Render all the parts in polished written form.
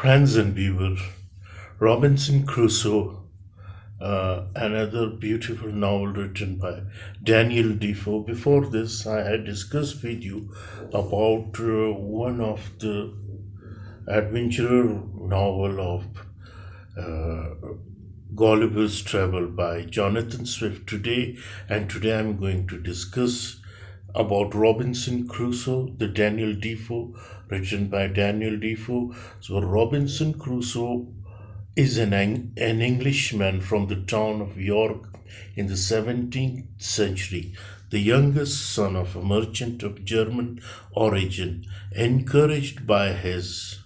Friends and viewer, Robinson Crusoe, another beautiful novel written by Daniel Defoe. Before this, I had discussed with you about one of the adventurer novel of uh, Gulliver's Travel by Jonathan Swift today I'm going to discuss about Robinson Crusoe, the Daniel Defoe, written by Daniel Defoe. So Robinson Crusoe is an Englishman from the town of York in the 17th century, the youngest son of a merchant of German origin, encouraged by his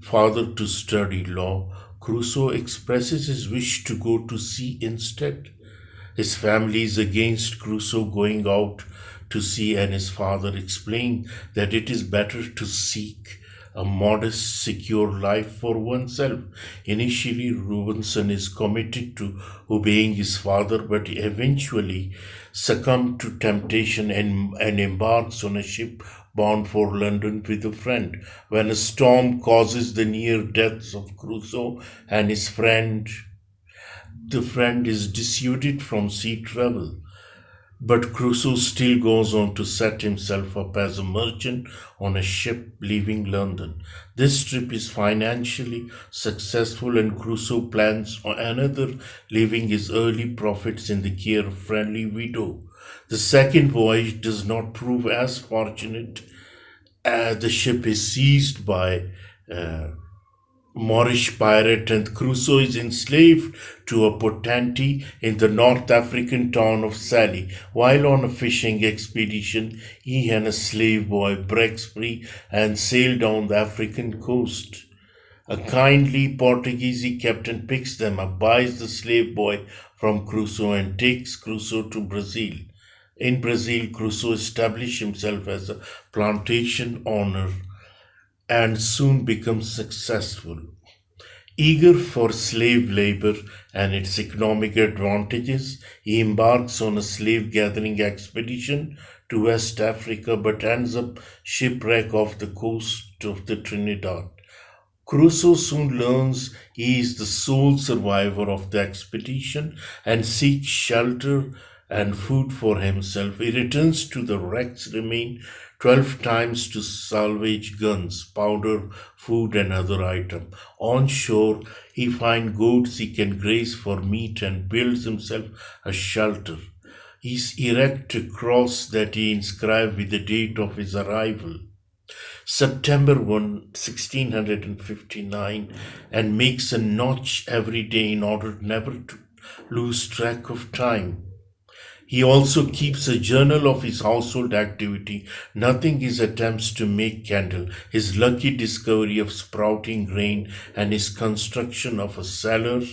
father to study law. Crusoe expresses his wish to go to sea instead. His family is against Crusoe going out to sea, and his father explains that it is better to seek a modest, secure life for oneself. Initially, Robinson is committed to obeying his father, but eventually succumbs to temptation and embarks on a ship bound for London with a friend. When a storm causes the near deaths of Crusoe and his friend, the friend is dissuaded from sea travel. But Crusoe still goes on to set himself up as a merchant on a ship leaving London. This trip is financially successful, and Crusoe plans on another, leaving his early profits in the care of a friendly widow. The second voyage does not prove as fortunate as the ship is seized by uh, Moorish pirate, and Crusoe is enslaved to a potentate in the North African town of Sally. While on a fishing expedition, he and a slave boy breaks free and sail down the African coast. A kindly Portuguese captain picks them up, buys the slave boy from Crusoe, and takes Crusoe to Brazil. In Brazil, Crusoe established himself as a plantation owner and soon becomes successful. Eager for slave labor and its economic advantages, he embarks on a slave gathering expedition to West Africa but ends up shipwrecked off the coast of the Trinidad. Crusoe soon learns he is the sole survivor of the expedition and seeks shelter and food for himself. He returns to the wreck's remain 12 times to salvage guns, powder, food, and other items. On shore, he finds goats he can graze for meat and builds himself a shelter. He erects a cross that he inscribes with the date of his arrival. September 1, 1659, and makes a notch every day in order never to lose track of time. He also keeps a journal of his household activity, nothing his attempts to make candle, his lucky discovery of sprouting grain, and his construction of a cellar,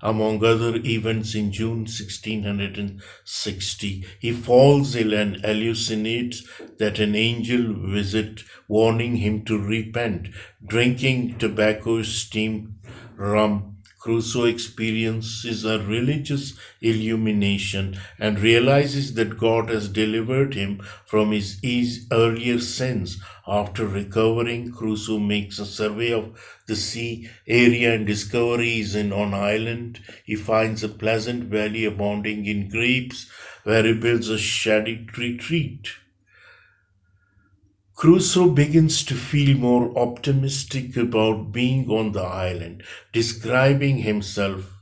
among other events. In June 1660, he falls ill and hallucinates that an angel visit, warning him to repent. Drinking tobacco steamed rum, Crusoe experiences a religious illumination and realizes that God has delivered him from his earlier sins. After recovering, Crusoe makes a survey of the sea area and discoveries in on island. He finds a pleasant valley abounding in grapes where he builds a shady retreat. Crusoe begins to feel more optimistic about being on the island, describing himself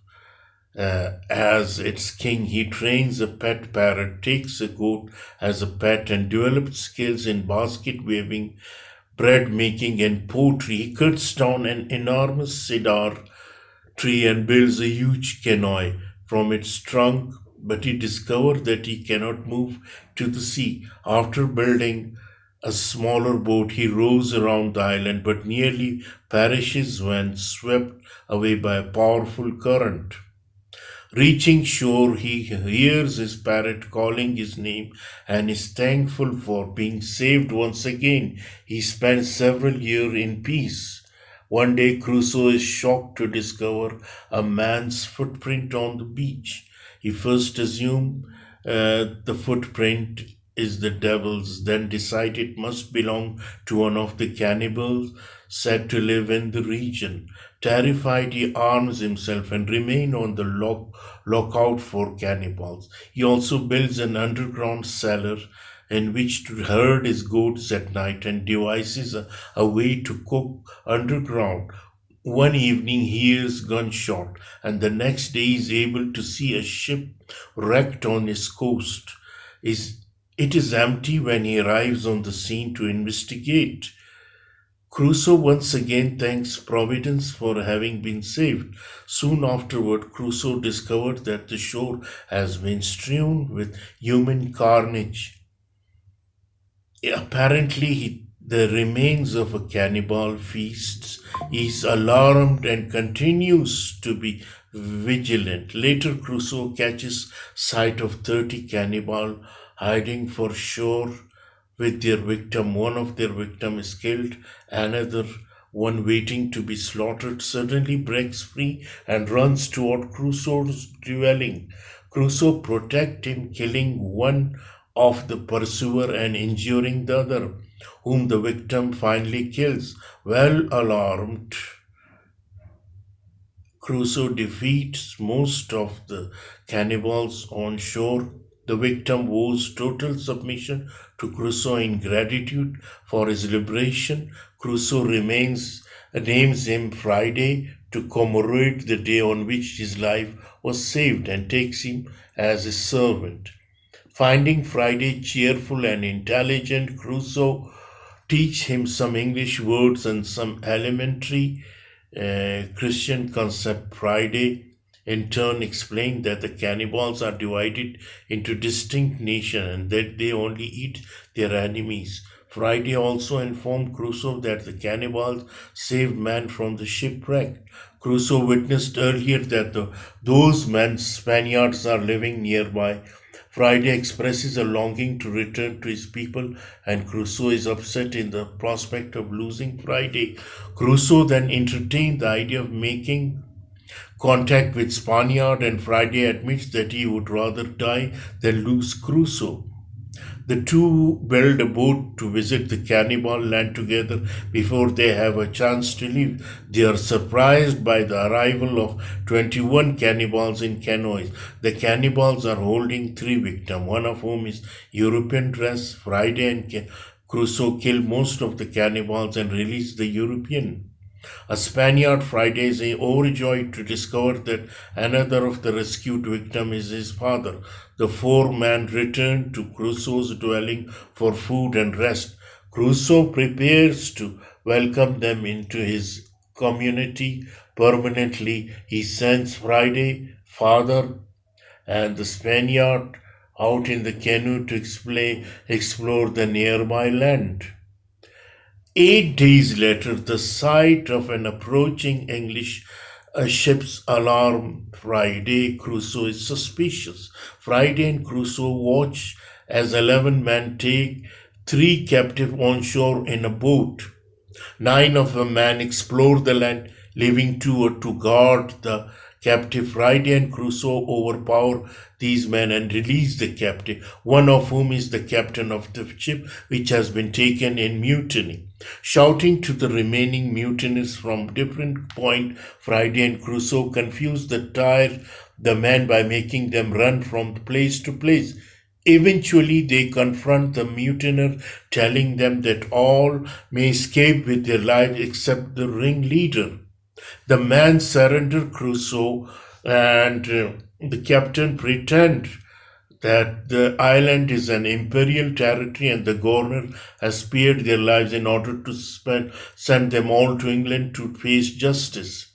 as its king. He trains a pet parrot, takes a goat as a pet, and develops skills in basket weaving, bread making, and poetry. He cuts down an enormous cedar tree and builds a huge canoe from its trunk, but he discovers that he cannot move to the sea. After building a smaller boat, he rows around the island but nearly perishes when swept away by a powerful current. Reaching shore, he hears his parrot calling his name and is thankful for being saved once again. He spends several years in peace. One day, Crusoe is shocked to discover a man's footprint on the beach. He first assumed the footprint is the devil's, then decide it must belong to one of the cannibals. said to live in the region. Terrified, he arms himself and remains on the lookout for cannibals. He also builds an underground cellar in which to herd his goats at night and devises a way to cook underground. One evening he hears gunshot, and the next day he is able to see a ship wrecked on his coast. It is empty when he arrives on the scene to investigate. Crusoe once again thanks Providence for having been saved. Soon afterward, Crusoe discovered that the shore has been strewn with human carnage. Apparently, the remains of a cannibal feast. He is alarmed and continues to be vigilant. Later, Crusoe catches sight of 30 cannibals hiding for shore with their victim. One of their victims is killed, another one waiting to be slaughtered suddenly breaks free and runs toward Crusoe's dwelling. Crusoe protects him, killing one of the pursuer and injuring the other, whom the victim finally kills. Well alarmed, Crusoe defeats most of the cannibals on shore. The victim vows total submission to Crusoe in gratitude for his liberation. Crusoe names him Friday to commemorate the day on which his life was saved and takes him as his servant. Finding Friday cheerful and intelligent, Crusoe teach him some English words and some elementary Christian concept. Friday in turn explained that the cannibals are divided into distinct nations and that they only eat their enemies. Friday also informed Crusoe that the cannibals saved man from the shipwreck. Crusoe witnessed earlier that those men, Spaniards, are living nearby. Friday expresses a longing to return to his people, and Crusoe is upset in the prospect of losing Friday. Crusoe then entertained the idea of making contact with Spaniard, and Friday admits that he would rather die than lose Crusoe. The two build a boat to visit the cannibal land together before they have a chance to leave. They are surprised by the arrival of 21 cannibals in canoes. The cannibals are holding 3 victims, one of whom is European dress. Friday and Crusoe kill most of the cannibals and release the European. A Spaniard, Friday, is overjoyed to discover that another of the rescued victims is his father. The 4 men return to Crusoe's dwelling for food and rest. Crusoe prepares to welcome them into his community permanently. He sends Friday, father, and the Spaniard out in the canoe to explore the nearby land. 8 days later, the sight of an approaching English ship's alarm Friday. Crusoe is suspicious. Friday and Crusoe watch as 11 men take 3 captives on shore in a boat. 9 of the men explore the land, leaving 2 to guard the captive. Friday and Crusoe overpower these men and release the captive, one of whom is the captain of the ship which has been taken in mutiny. Shouting to the remaining mutineers from different points, Friday and Crusoe confuse the men by making them run from place to place. Eventually, they confront the mutineer, telling them that all may escape with their lives except the ringleader. The man surrender Crusoe, and the captain pretend that the island is an imperial territory and the governor has spared their lives in order to send them all to England to face justice.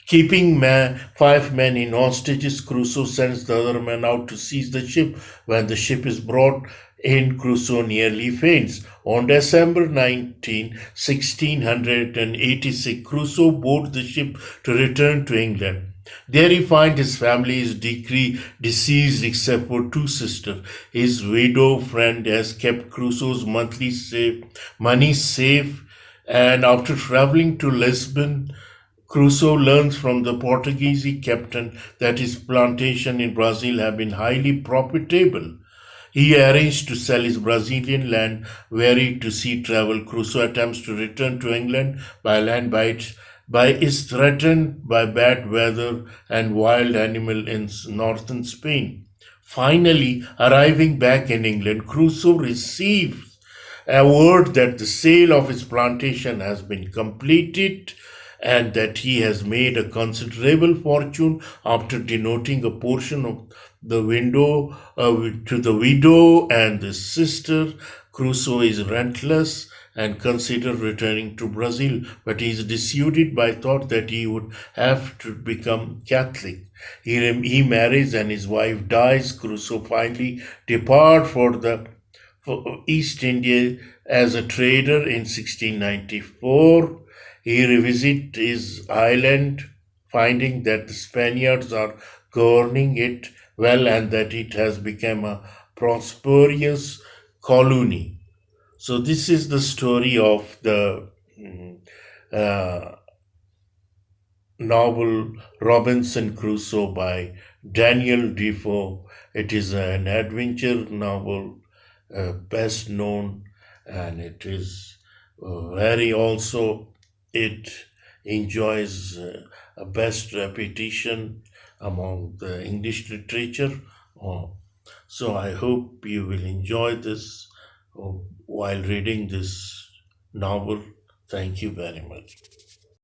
Keeping 5 men in hostages, Crusoe sends the other men out to seize the ship. When the ship is brought in, Crusoe nearly faints. On December 19, 1686, Crusoe boards the ship to return to England. There he finds his family is deceased except for 2 sisters. His widow friend has kept Crusoe's money safe, and after traveling to Lisbon, Crusoe learns from the Portuguese captain that his plantation in Brazil have been highly profitable. He arranged to sell his Brazilian land, weary to sea travel. Crusoe attempts to return to England by land, by is threatened by bad weather and wild animal in northern Spain. Finally, arriving back in England, Crusoe receives a word that the sale of his plantation has been completed and that he has made a considerable fortune after denoting a portion of the window to the widow and the sister. Crusoe is rentless and considered returning to Brazil, but he is dissuaded by thought that he would have to become Catholic. He marries and his wife dies. Crusoe finally departs for East India as a trader in 1694. He revisits his island, finding that the Spaniards are governing it well and that it has become a prosperous colony. So, this is the story of the uh, novel Robinson Crusoe by Daniel Defoe. It is an adventure novel, best known, and it is very also, it enjoys a best reputation among the English literature. Uh, so I hope you will enjoy this while reading this novel. Thank you very much.